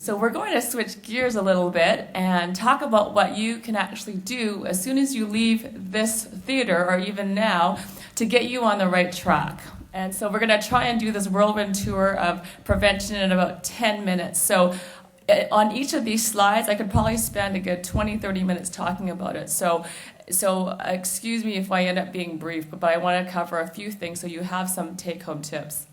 So we're going to switch gears a little bit and talk about what you can actually do as soon as you leave this theater or even now to get you on the right track. And so we're going to try and do this whirlwind tour of prevention in about 10 minutes. So on each of these slides, I could probably spend a good 20, 30 minutes talking about it. So excuse me if I end up being brief, but I want to cover a few things so you have some take-home tips.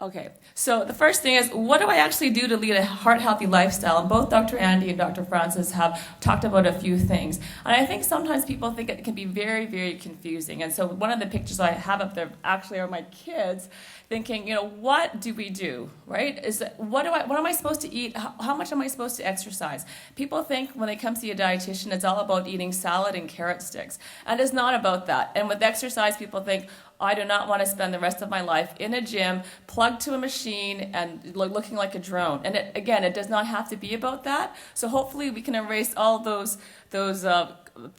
Okay, so the first thing is, what do I actually do to lead a heart-healthy lifestyle? And both Dr. Andy and Dr. Francis have talked about a few things. And I think sometimes people think it can be very, very confusing. And so one of the pictures I have up there actually are my kids thinking, what do we do, right? What am I supposed to eat? How much am I supposed to exercise? People think when they come see a dietitian, it's all about eating salad and carrot sticks. And it's not about that. And with exercise, people think, I do not want to spend the rest of my life in a gym, plugged to a machine, and looking like a drone. And it does not have to be about that. So hopefully we can erase all those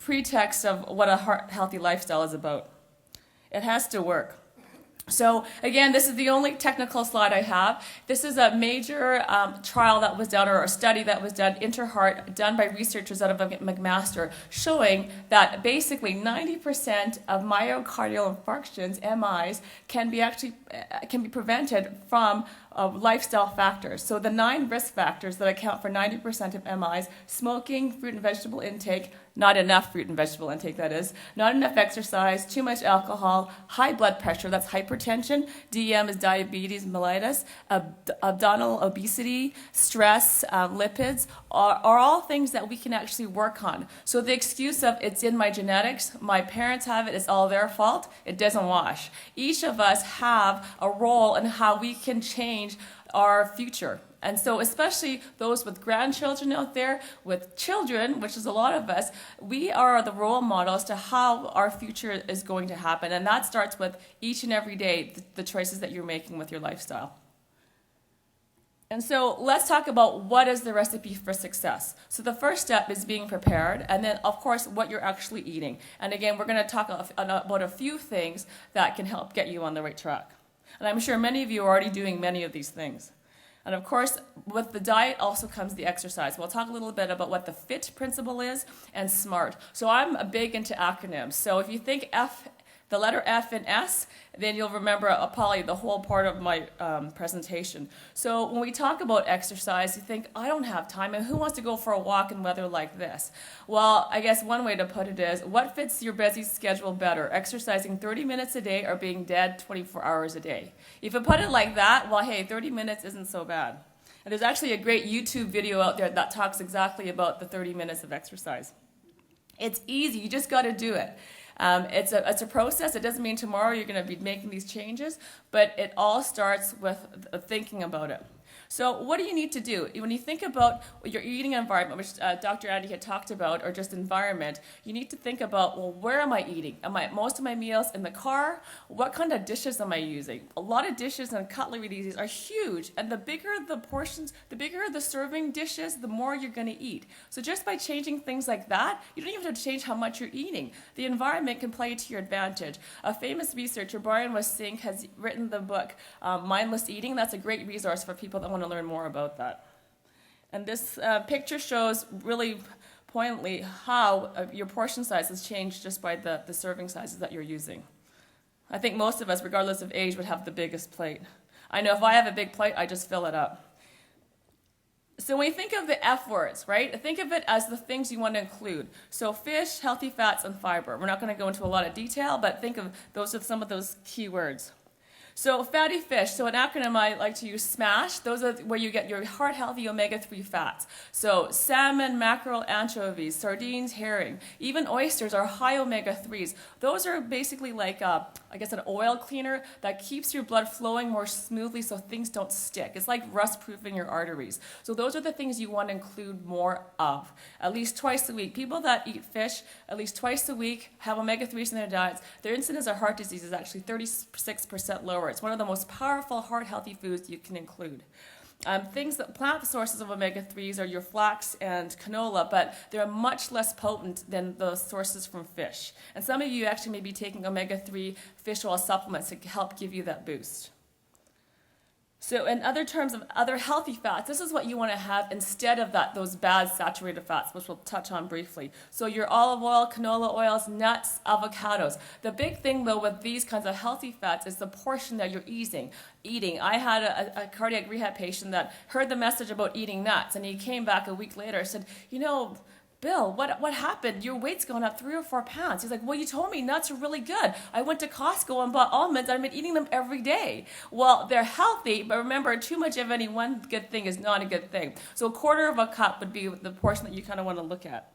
pretexts of what a healthy lifestyle is about. It has to work. So again, this is the only technical slide I have. This is a major trial that was done, or a study that was done, InterHeart, done by researchers out of McMaster, showing that basically 90% of myocardial infarctions, MIs, can be prevented from lifestyle factors. So the 9 risk factors that account for 90% of MIs: smoking, fruit and vegetable intake, not enough fruit and vegetable intake, that is, not enough exercise, too much alcohol, high blood pressure, that's hypertension, DM is diabetes mellitus, abdominal obesity, stress, lipids, are all things that we can actually work on. So the excuse of it's in my genetics, my parents have it, it's all their fault, it doesn't wash. Each of us have a role in how we can change our future. And so especially those with grandchildren out there, with children, which is a lot of us, we are the role models to how our future is going to happen. And that starts with each and every day, the choices that you're making with your lifestyle. And so let's talk about what is the recipe for success. So the first step is being prepared, and then of course what you're actually eating. And again, we're going to talk about a few things that can help get you on the right track. And I'm sure many of you are already doing many of these things. And of course, with the diet also comes the exercise. We'll talk a little bit about what the FIT principle is and SMART. So I'm big into acronyms. So if you think the letter F and S, then you'll remember probably the whole part of my presentation. So when we talk about exercise, you think, I don't have time, and who wants to go for a walk in weather like this? Well, I guess one way to put it is, what fits your busy schedule better, exercising 30 minutes a day or being dead 24 hours a day? If you put it like that, well, hey, 30 minutes isn't so bad. And there's actually a great YouTube video out there that talks exactly about the 30 minutes of exercise. It's easy, you just got to do it. It's a process. It doesn't mean tomorrow you're going to be making these changes, but it all starts with thinking about it. So what do you need to do? When you think about your eating environment, which Dr. Andy had talked about, or just environment, you need to think about, well, where am I eating? Am I most of my meals in the car? What kind of dishes am I using? A lot of dishes and cutlery these days are huge, and the bigger the portions, the bigger the serving dishes, the more you're going to eat. So just by changing things like that, you don't even have to change how much you're eating. The environment can play to your advantage. A famous researcher, Brian Westink, has written the book Mindless Eating. That's a great resource for people that want to learn more about that. And this picture shows really poignantly how your portion size has changed just by the serving sizes that you're using. I think most of us, regardless of age, would have the biggest plate. I know if I have a big plate, I just fill it up. So when you think of the F words, right, think of it as the things you want to include. So fish, healthy fats, and fiber. We're not going to go into a lot of detail, but think of those are some of those key words. So fatty fish, so an acronym I like to use, SMASH, those are where you get your heart-healthy omega-3 fats. So salmon, mackerel, anchovies, sardines, herring, even oysters are high omega-3s. Those are basically like, an oil cleaner that keeps your blood flowing more smoothly so things don't stick. It's like rust-proofing your arteries. So those are the things you want to include more of, at least twice a week. People that eat fish at least twice a week, have omega-3s in their diets, their incidence of heart disease is actually 36% lower. It's one of the most powerful heart-healthy foods you can include. Plant sources of omega-3s are your flax and canola, but they're much less potent than the sources from fish. And some of you actually may be taking omega-3 fish oil supplements to help give you that boost. So in other terms of other healthy fats, this is what you want to have instead of those bad saturated fats, which we'll touch on briefly. So your olive oil, canola oils, nuts, avocados. The big thing though with these kinds of healthy fats is the portion that you're eating. I had a cardiac rehab patient that heard the message about eating nuts, and he came back a week later and said, Bill, what happened? Your weight's gone up 3 or 4 pounds. He's like, well, you told me nuts are really good. I went to Costco and bought almonds. I've been eating them every day. Well, they're healthy, but remember, too much of any one good thing is not a good thing. So a quarter of a cup would be the portion that you kind of want to look at.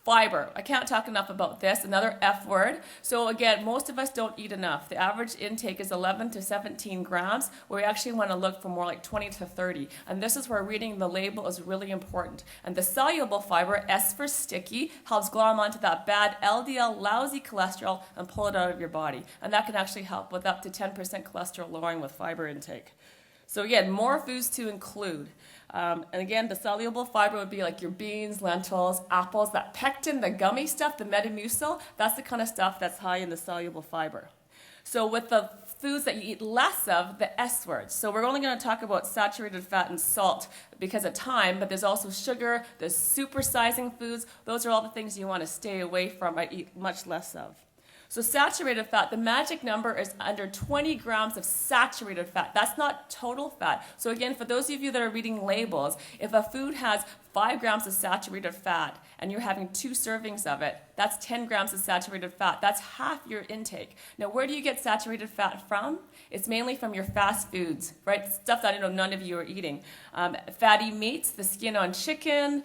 Fiber. I can't talk enough about this. Another F word. So again, most of us don't eat enough. The average intake is 11 to 17 grams, where we actually want to look for more like 20 to 30. And this is where reading the label is really important. And the soluble fiber, S for sticky, helps glom onto that bad LDL, lousy cholesterol, and pull it out of your body. And that can actually help with up to 10% cholesterol lowering with fiber intake. So again, more foods to include. And again, the soluble fiber would be like your beans, lentils, apples, that pectin, the gummy stuff, the Metamucil, that's the kind of stuff that's high in the soluble fiber. So with the foods that you eat less of, the S words. So we're only going to talk about saturated fat and salt because of time, but there's also sugar, there's supersizing foods. Those are all the things you want to stay away from or eat much less of. So saturated fat, the magic number is under 20 grams of saturated fat. That's not total fat. So again, for those of you that are reading labels, if a food has 5 grams of saturated fat and you're having 2 servings of it, that's 10 grams of saturated fat. That's half your intake. Now, where do you get saturated fat from? It's mainly from your fast foods, right? Stuff that none of you are eating. Fatty meats, the skin on chicken,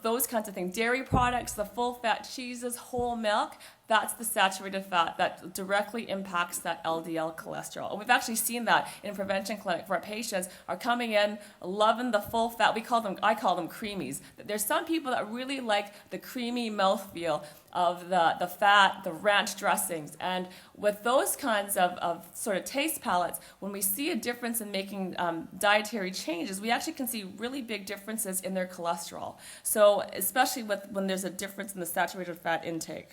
those kinds of things. Dairy products, the full fat cheeses, whole milk. That's the saturated fat that directly impacts that LDL cholesterol. And we've actually seen that in prevention clinic where patients are coming in loving the full fat. I call them creamies. There's some people that really like the creamy mouthfeel of the fat, the ranch dressings. And with those kinds of sort of taste palettes, when we see a difference in making dietary changes, we actually can see really big differences in their cholesterol. So especially when there's a difference in the saturated fat intake.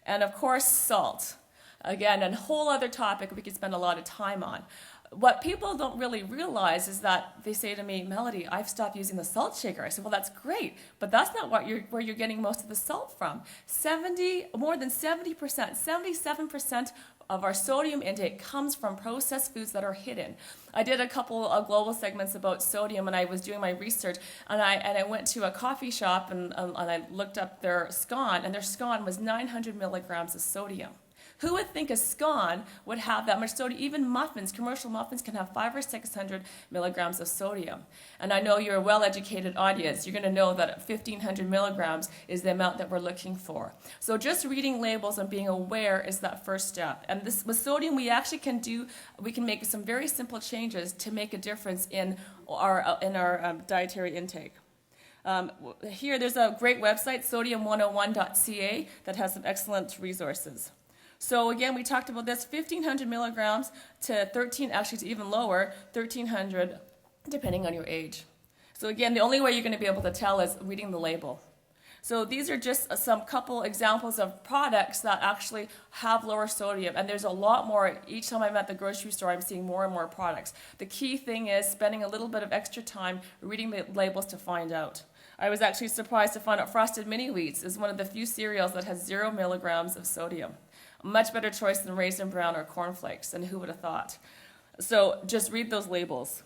And of course, salt. Again, a whole other topic we could spend a lot of time on. What people don't really realize is that they say to me, Melodie, I've stopped using the salt shaker. I said, well, that's great, but that's not where you're getting most of the salt from. More than 70%, 77% of our sodium intake comes from processed foods that are hidden. I did a couple of global segments about sodium, and I was doing my research, and I went to a coffee shop and I looked up their scone, and their scone was 900 milligrams of sodium. Who would think a scone would have that much sodium? Even muffins, commercial muffins, can have 500 or 600 milligrams of sodium. And I know you're a well-educated audience. You're going to know that 1,500 milligrams is the amount that we're looking for. So just reading labels and being aware is that first step. And this with sodium, we can make some very simple changes to make a difference in our dietary intake. Here, there's a great website, sodium101.ca, that has some excellent resources. So again, we talked about this, 1,500 milligrams to to even lower, 1,300, depending on your age. So again, the only way you're going to be able to tell is reading the label. So these are just some couple examples of products that actually have lower sodium, and there's a lot more. Each time I'm at the grocery store, I'm seeing more and more products. The key thing is spending a little bit of extra time reading the labels to find out. I was actually surprised to find out Frosted Mini Wheats is one of the few cereals that has 0 milligrams of sodium. A much better choice than Raisin Bran or Corn Flakes, and who would have thought? So just read those labels.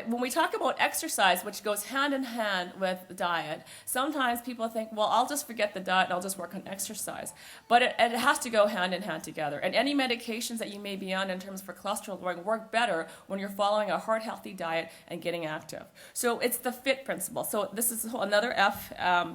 When we talk about exercise, which goes hand in hand with diet, sometimes people think, well, I'll just forget the diet and I'll just work on exercise. But it has to go hand in hand together. And any medications that you may be on in terms for cholesterol lowering work better when you're following a heart-healthy diet and getting active. So it's the FIT principle. So this is another F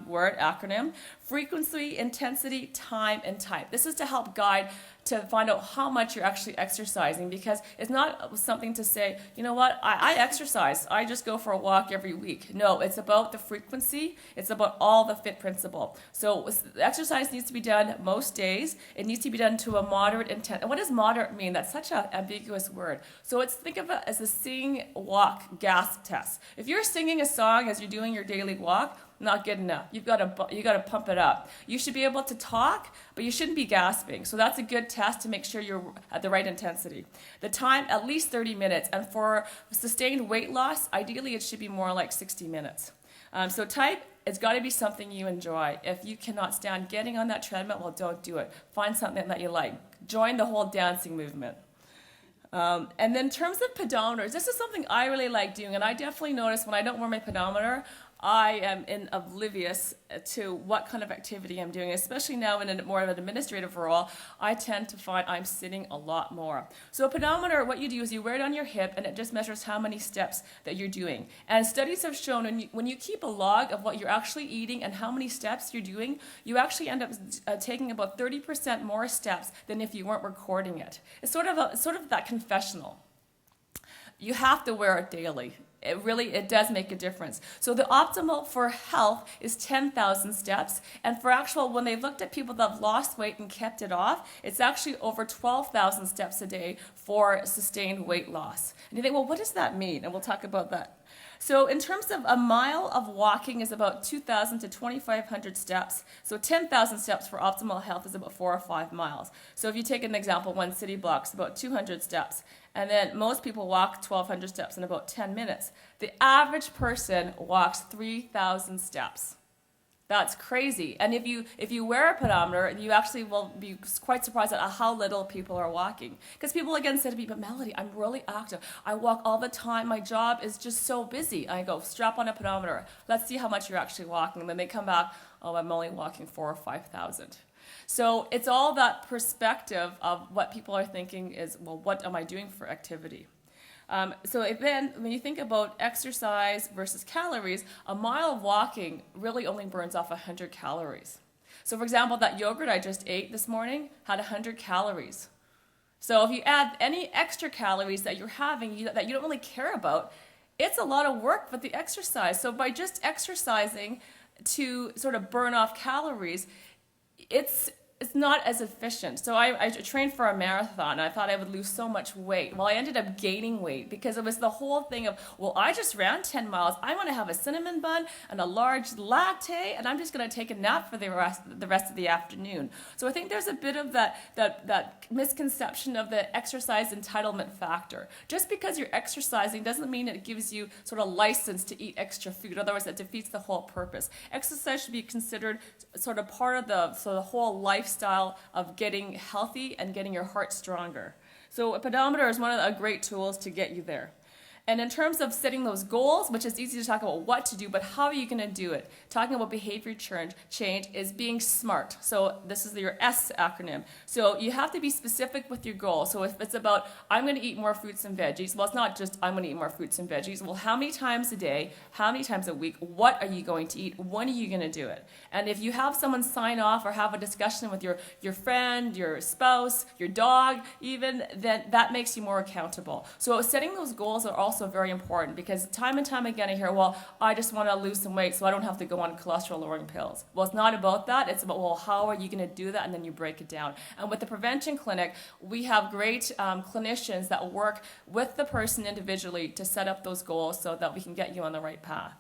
word, acronym. Frequency, intensity, time, and type. This is to help guide to find out how much you're actually exercising, because it's not something to say, you know what, I exercise, I just go for a walk every week. No, it's about the frequency, it's about all the FIT principle. So exercise needs to be done most days, it needs to be done to a moderate intent. And what does moderate mean? That's such an ambiguous word. So think of it as a sing, walk, gasp test. If you're singing a song as you're doing your daily walk, not good enough. You got to pump it up. You should be able to talk, but you shouldn't be gasping. So that's a good test to make sure you're at the right intensity. The time, at least 30 minutes. And for sustained weight loss, ideally it should be more like 60 minutes. So type, it's got to be something you enjoy. If you cannot stand getting on that treadmill, well, don't do it. Find something that you like. Join the whole dancing movement. And then in terms of pedometers, this is something I really like doing, and I definitely notice when I don't wear my pedometer, I am oblivious to what kind of activity I'm doing, especially now in a more of an administrative role. I tend to find I'm sitting a lot more. So a pedometer, what you do is you wear it on your hip, and it just measures how many steps that you're doing. And studies have shown when you keep a log of what you're actually eating and how many steps you're doing, you actually end up taking about 30% more steps than if you weren't recording it. It's sort of that confessional. You have to wear it daily. It does make a difference. So the optimal for health is 10,000 steps. And for when they've looked at people that have lost weight and kept it off, it's actually over 12,000 steps a day for sustained weight loss. And you think, well, what does that mean? And we'll talk about that. So in terms of a mile of walking is about 2,000 to 2,500 steps. So 10,000 steps for optimal health is about 4 or 5 miles. So if you take an example, one city block is about 200 steps. And then most people walk 1,200 steps in about 10 minutes. The average person walks 3,000 steps. That's crazy. And if you wear a pedometer, you actually will be quite surprised at how little people are walking. Because people again said to me, but Melodie, I'm really active. I walk all the time. My job is just so busy. I go, strap on a pedometer. Let's see how much you're actually walking. And then they come back, oh, I'm only walking 4,000 or 5,000. So it's all that perspective of what people are thinking is, well, what am I doing for activity? So then when you think about exercise versus calories, a mile of walking really only burns off 100 calories. So for example, that yogurt I just ate this morning had 100 calories. So if you add any extra calories that you're having that you don't really care about, it's a lot of work with the exercise. So by just exercising to sort of burn off calories, it's not as efficient. So I trained for a marathon. I thought I would lose so much weight. Well, I ended up gaining weight because it was the whole thing of, well, I just ran 10 miles. I want to have a cinnamon bun and a large latte, and I'm just going to take a nap for the rest of the afternoon. So I think there's a bit of that misconception of the exercise entitlement factor. Just because you're exercising doesn't mean it gives you sort of license to eat extra food. Otherwise, it defeats the whole purpose. Exercise should be considered sort of part of the whole lifestyle of getting healthy and getting your heart stronger. So a pedometer is one of the great tools to get you there. And in terms of setting those goals, which is easy to talk about what to do, but how are you going to do it? Talking about behavior change is being smart. So this is your S acronym. So you have to be specific with your goal. So if it's about, I'm going to eat more fruits and veggies, well, it's not just, I'm going to eat more fruits and veggies. Well, how many times a day? How many times a week? What are you going to eat? When are you going to do it? And if you have someone sign off or have a discussion with your friend, your spouse, your dog even, then that makes you more accountable. So setting those goals are also very important because time and time again I hear, well, I just want to lose some weight so I don't have to go on cholesterol-lowering pills. Well, it's not about that. It's about, well, how are you going to do that? And then you break it down. And with the prevention clinic, we have great clinicians that work with the person individually to set up those goals so that we can get you on the right path.